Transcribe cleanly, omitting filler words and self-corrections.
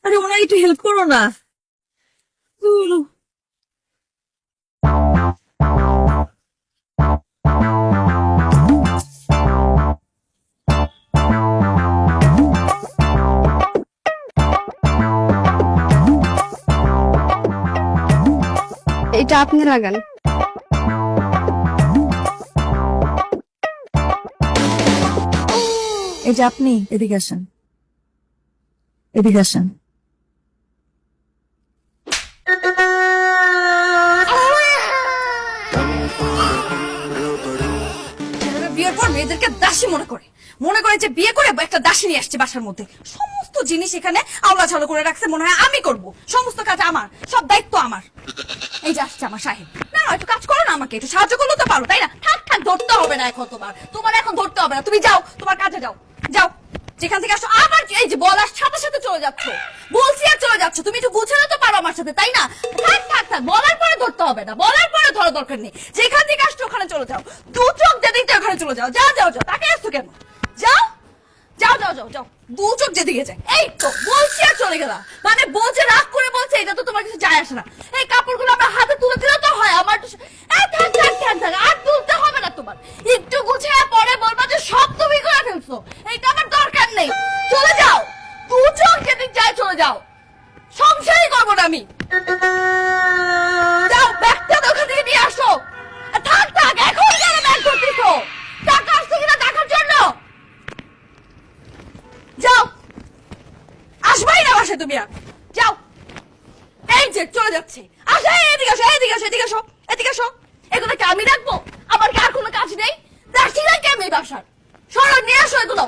আরে ওনার একটু হেল্প করো না। এটা আপনি লাগান। এই যে আপনি এদিকে আসেন, এদিকে আসেন। বিয়ের পর মেয়েদেরকে দাসী মনে করে যে বিয়ে করে একটা দাসী নিয়ে আসছে বাসার মধ্যে। সমস্ত জিনিস এখানে আওলা ঝালো করে রাখছে, মনে হয় আমি করব, সমস্ত কাজ আমার, সব দায়িত্ব আমার। এই যে আসছে আমার সাহেব, না একটু কাজ করো না, আমাকে একটু সাহায্য করলে তো পারো, তাই না? থাক থাক, ধরতে হবে না এখন, তোমার এখন ধরতে হবে না, তুমি যাও তোমার কাজে যাও, যাও যেখান থেকে আসো। আবার এই যে বলার সাথে সাথে চলে যাচ্ছ, বলছি আর চলে যাচ্ছ, তুমি একটু বুঝে না তো পারো আমার সাথে, তাই না? থাক থাক থাক, বলার পরে ধরতে হবে না, বলার পরে ধরা দরকার নেই, যেখান থেকে আসছো ওখানে চলে যাও, দু চোখ যেদিকে ওখানে চলে যাও, যাও যাও যাও, তাকে আসছো কেন? যাও যাও যাও যাও যাও, দু চোখ যেদিকে যায়। এই তো বলছি আর চলে গেলাম, মানে বলছে রাগ করে বলছে, এটা তো তোমার কিছু যায় আসে না। এই কাপড়গুলো আমরা হাতে তুলে দিলে তো হয়, আমার তো থাক থাক থাক থাক, আর তুলতে হবে না তোমার, একটু গুছিয়ে পরে বলবা যে সব তুমি করে ফেলছো, এইটা আমার দরকার নেই, চলে যাও, দু চোখ যেদিক যায় চলে যাও, সংসারই করবো না আমি। যাও ব্যাগটা ওখান থেকে নিয়ে আসো। থাক থাক, এখন কেন ব্যাগ করতেছো? টাকা আসছে কিনা দেখার জন্য। যাও, আসবাই না বাসায় তুমি আর, যাও। এই যে চলে যাচ্ছে, আসো, এদিকে আসো এদিকে আসো এদিকে আসো এদিকে আসো। এগুলো কি আমি রাখবো? আমার কি আর কোনো কাজ নেই? রাখছি না কি আমি বাসার? সরো, নিয়ে আসো এগুলো।